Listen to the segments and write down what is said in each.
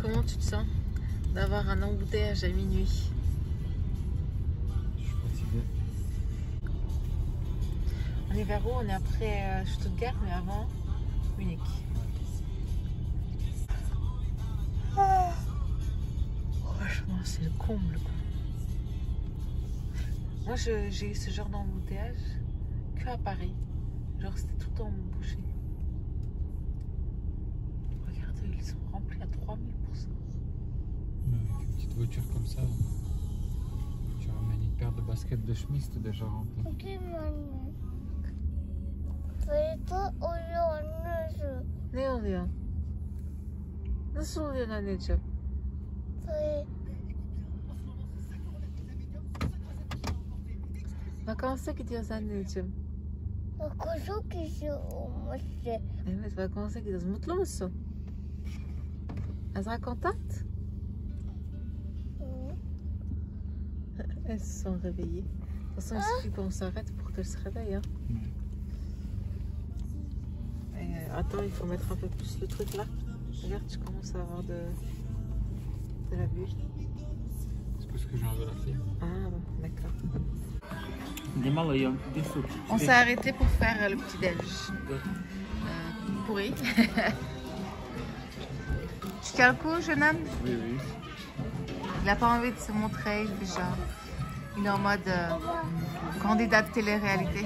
Comment tu te sens d'avoir un embouteillage à minuit? Je suis fatigué. On est vers où? On est après Stuttgart, mais avant Munich. Oh, franchement, c'est le comble, quoi. Moi, j'ai eu ce genre d'embouteillage que à Paris. Genre, c'était tout le temps bouché. Regardez, ils sont remplis à 3000%. Avec une petite voiture comme ça, tu ramènes une paire de baskets de chemise, t'es déjà rempli. Ne oluyor? Nasıl oluyor anneciğim? Vakansa gidiyoruz anneciğim. Evet, vakansa gidiyoruz. Mutlu musun? Azra contente? Elles se sont réveillées. De toute façon, il suffit qu'on s'arrête pour qu'elles se réveillent. Hein. Et, attends, il faut mettre un peu plus le truc là. Regarde, tu commences à avoir de la bulle. C'est parce que j'ai enlevé la clim. Ah, bon, d'accord. On On s'est arrêté pour faire le petit déj. Pourri. Tu tiens le coup, jeune homme? Oui, oui. Il n'a pas envie de se montrer déjà. Il est en mode candidat de télé-réalité.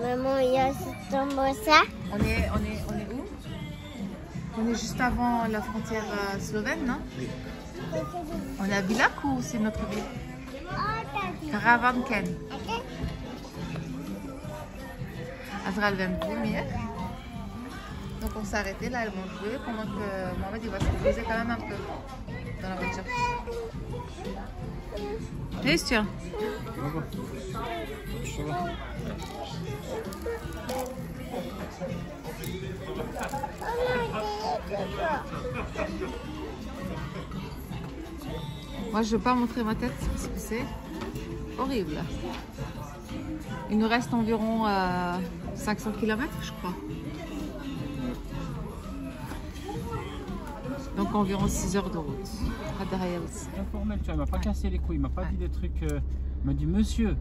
Maman, il y a ça. On est où? On est juste avant la frontière slovène, non? Oui. On est à Villach ou c'est notre ville? Karavanken. Azra, elle vient de vomir. Donc on s'est arrêté là, elles vont jouer pendant que Mohamed il va se reposer quand même un peu dans la voiture. Qu'est-ce que tu as? Moi je ne veux pas montrer ma tête parce que c'est horrible. Il nous reste environ 500 km je crois. Donc environ 6 heures de route. Informel, tu vois, il m'a pas cassé les couilles, il m'a pas dit des trucs. Il m'a dit monsieur,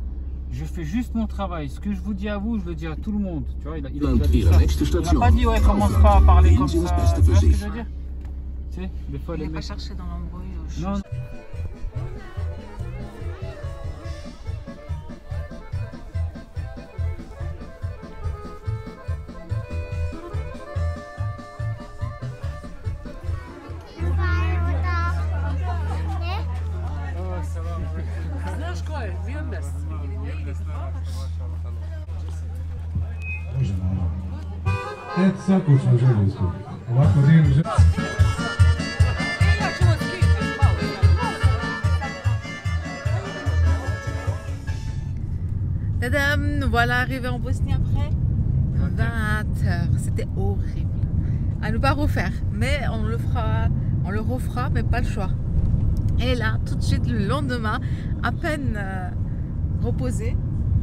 je fais juste mon travail. Ce que je vous dis à vous, je le dis à tout le monde. Tu vois, il a dit ça. Il m'a pas dit ouais, commence pas à parler comme ça. Tu vois ce que je veux dire? Tu sais, des fois il les n'est pas mecs. cherché dans l'embrouille. Non. Tadam, nous voilà arrivés en Bosnie après 20 heures. C'était horrible. À ne pas refaire, mais on le refera, mais pas le choix. Et là, tout de suite, le lendemain, à peine reposé,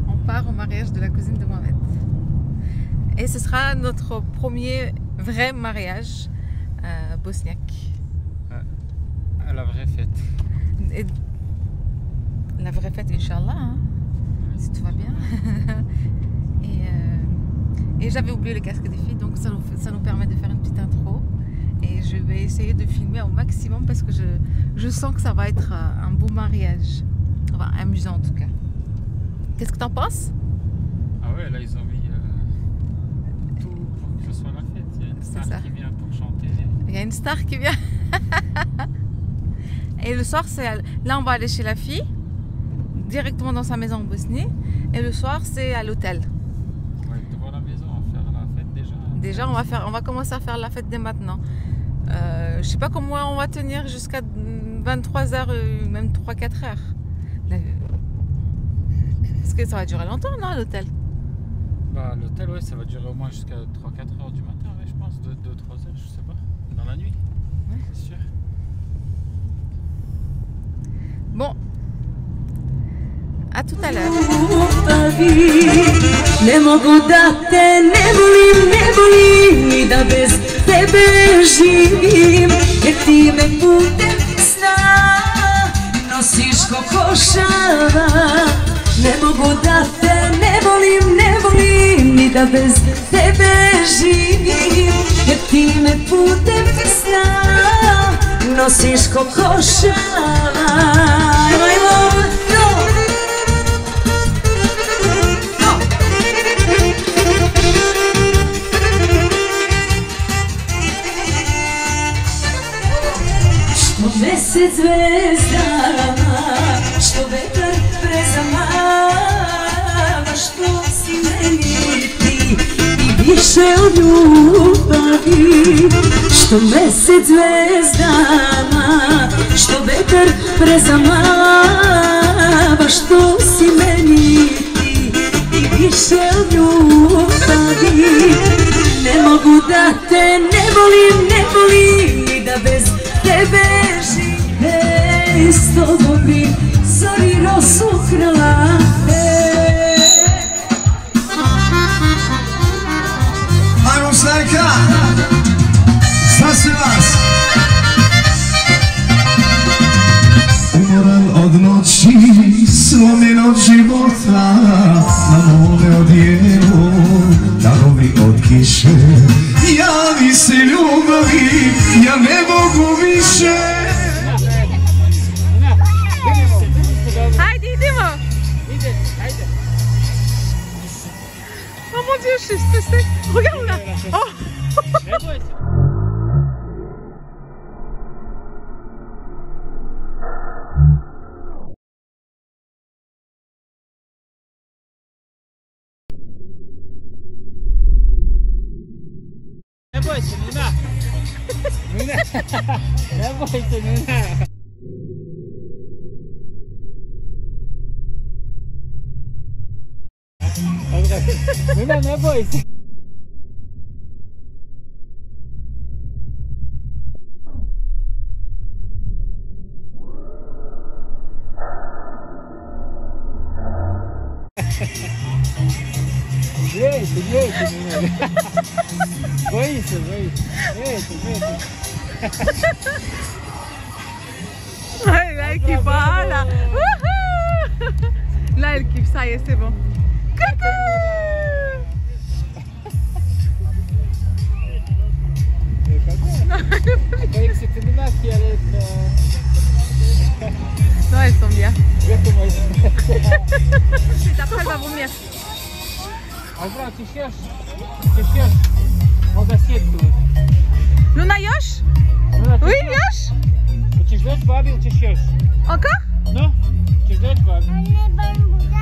on part au mariage de la cousine de Mohamed. Et ce sera notre premier vrai mariage bosniaque. À la vraie fête. Et la vraie fête, Inch'Allah, hein, si tout va bien. Et j'avais oublié le casque des filles, donc ça nous permet de faire une petite intro. Et je vais essayer de filmer au maximum parce que je sens que ça va être un beau mariage. Enfin, amusant en tout cas. Qu'est-ce que t'en penses? Ah ouais, là ils ont mis tout pour que ce soit la fête. Il y a une star qui vient pour chanter. Il y a une star qui vient. Et le soir, là on va aller chez la fille, directement dans sa maison en Bosnie. Et le soir, c'est à l'hôtel. Ouais, devant la maison, on va faire la fête déjà. Déjà, on va commencer à faire la fête dès maintenant. Je sais pas comment on va tenir jusqu'à 23h, même 3-4 heures. Parce que ça va durer longtemps, non, à l'hôtel? Bah, l'hôtel, ouais, ça va durer au moins jusqu'à 3-4 heures du matin, ouais, je pense, 2-3 heures, je sais pas, dans la nuit, ouais. C'est sûr. Bon, à tout à l'heure. tebe živim, jer ti me putem sna nosiš ko košava. Ne mogu da te ne volim, ni da bez tebe živim, jer ti me putem sna nosiš ko košava. Mesec zvezdama, što vetar prezamava, što si meni ti i više od ljubavi. Što mesec zvezdama, što vetar prezamava, što si meni ti i više od ljubavi. Ne mogu da te ne volim, ni da bez tebe živim, s tobom bi zori rosu krala. Ajmo Stajka, za sve vas. Umoran od noći, slomljen od života, na mome odijelu, darovi od kiše. Javi se ljubavi, ja ne mogu više. Hajde, idemo! Oh mon Dieu, je suis stressée. Regarde là. Oh. Ne boj se, Nuna. Ne boj se, Nuna. Nuna, ne boj se. Gledajte, Nuna. Boji se. Gledajte. Ouais, là, elle kiffe, voilà. Là, elle kiffe, ça y est, c'est bon. Coucou! Je croyais que c'était Nuna qui allait être... Non, elles sont bien. Regarde comment elles sont. Après, elle va vomir. Azra, tu cherches mon assiette. Luna, Yosh? Nuna, Oui, Yosh? Хочешь ждать баби или ты ешь? Encore? Non? Tu ждать баби?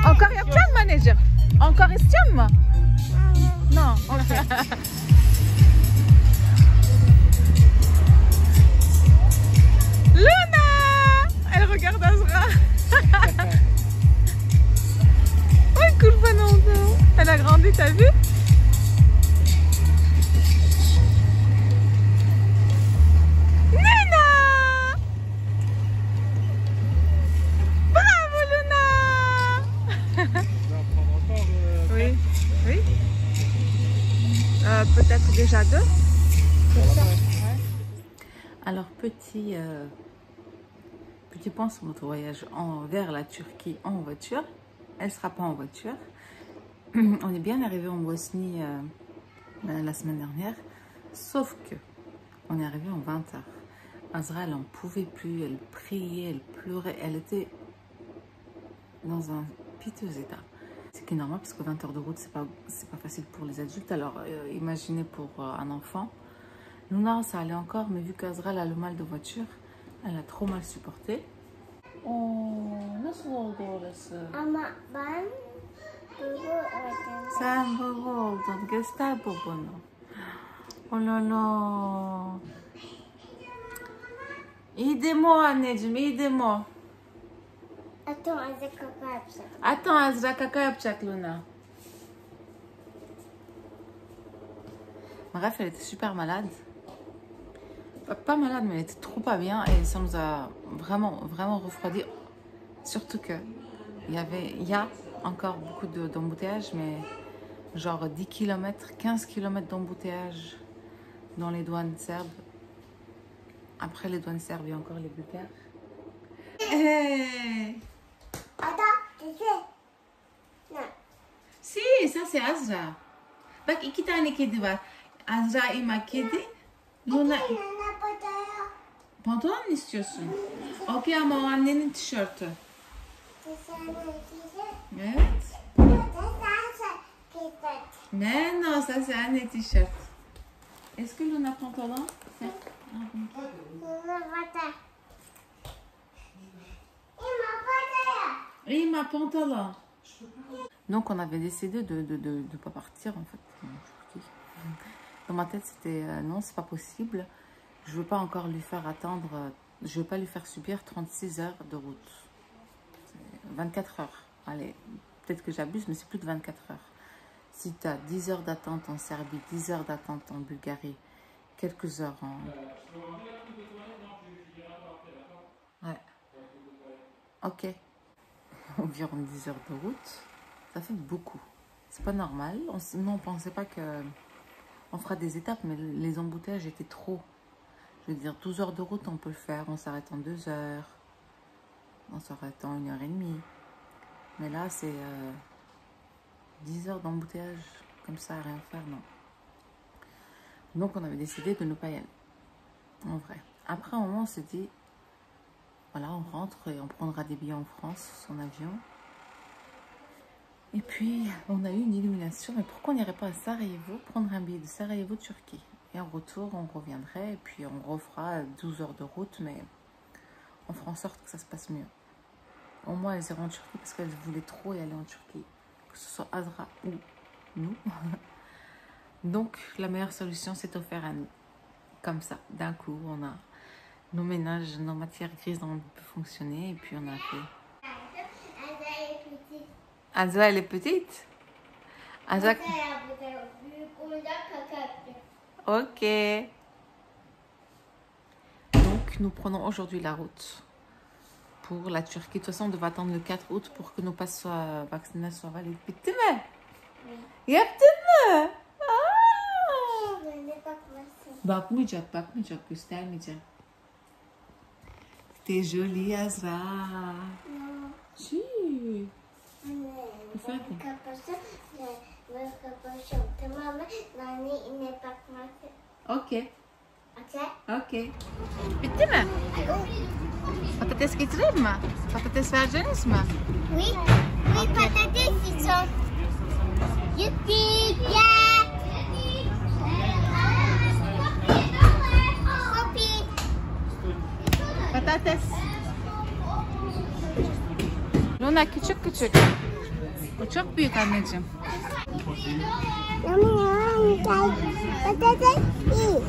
Encore yapacak mı anneciğim? Encore istiyor mu? Non, ok. Luna! Elle regarde Azra. Oh, cool Fernando. Elle a grandi, t'as vu? Nina! Bravo Luna! Oui, oui. Peut-être déjà deux. Alors petit point sur notre voyage vers la Turquie en voiture. Elle sera pas en voiture. On est bien arrivé en Bosnie la semaine dernière, sauf que on est arrivé en 20h. Azra, elle n'en pouvait plus, elle priait, elle pleurait, elle était dans un piteux état. Ce qui est normal parce que 20 heures de route, c'est pas facile pour les adultes. Alors imaginez pour un enfant. Luna, ça allait encore, mais vu qu'Azra a le mal de voiture, elle a trop mal supporté. Oh, nasıl oldu orası? Ama ben bunu öğrendim. Sen baba oldun. Göster babanı. Oh la la. İyi deme o anneciğim, iyi deme o. Atom azı kaka yapacak. Attends, Azra kaka yapacak Luna. Bref, elle était super malade. Pas malade, mais elle était trop pas bien et ça nous a vraiment refroidi. Surtout que il y a encore beaucoup d'embouteillages, mais genre 10 km, 15 km d'embouteillage dans les douanes serbes. Après les douanes serbes, il y a encore les Bulgares. Hey. Attends, tu sais. Non. Si, ça c'est Azra. Bak 2 tane kedi var. Azra ima kedi. Luna... Pantolon mu istiyorsun? Okey ama o annenin tişörtü. Evet. Mais non, ça c'est un t-shirt. Est-ce que Luna pantalon? Et ma pantalon. Donc on avait décidé de pas partir en fait. Dans ma tête c'était non, c'est pas possible. Je veux pas encore lui faire attendre, je veux pas lui faire subir 36 heures de route. 24 heures. Allez, peut-être que j'abuse, mais c'est plus de 24 heures. Si tu as 10 heures d'attente en Serbie, 10 heures d'attente en Bulgarie, quelques heures en... Ouais. Ok. Environ 10 heures de route, ça fait beaucoup. C'est pas normal. Nous, on pensait pas que on fera des étapes, mais les embouteillages étaient trop. Je veux dire, 12 heures de route, on peut le faire. On s'arrête en 2 heures. On s'arrête en 1h30. Mais là, c'est 10 heures d'embouteillage. Comme ça, à rien faire, non. Donc, on avait décidé de ne pas y aller. En vrai. Après, un moment, on s'est dit, voilà, on rentre et on prendra des billets en France, son avion. Et puis, on a eu une illumination. Mais pourquoi on n'irait pas à Sarajevo, prendre un billet de Sarajevo, Turquie? Et en retour, on reviendrait et puis on refera 12 heures de route, mais on fera en sorte que ça se passe mieux. Au moins, elles iront en Turquie parce qu'elles voulaient trop y aller en Turquie. Que ce soit Azra ou nous. Donc, la meilleure solution, c'est offert à nous. Comme ça, d'un coup, on a nos ménages, nos matières grises ont pu fonctionner et puis on a fait... Azra, elle est petite. Azra... Ok. Donc, nous prenons aujourd'hui la route pour la Turquie. De toute façon, on devait attendre le 4 août pour que nos passes vaccinales soient valides. Bitti mi? Yaptın mı? Bakmayacak, göstermeyeceğim. T'es jolie, Azra. Non. Si. Ok. Ok. Bitti mi? Patates getireyim mi? Patates vereceğiniz mi? Oui, oui, patates, ils sont... Youpi, yeah! Patates. Luna küçük küçük. O çok büyük anneciğim. Patates, oui.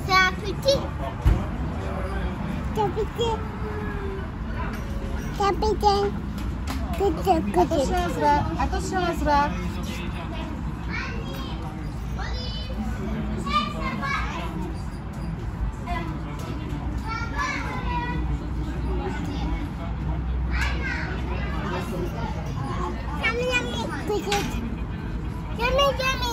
C'est un petit. Capitaine. Capitaine. Attention Azra. Attention Azra. Yummy, yummy.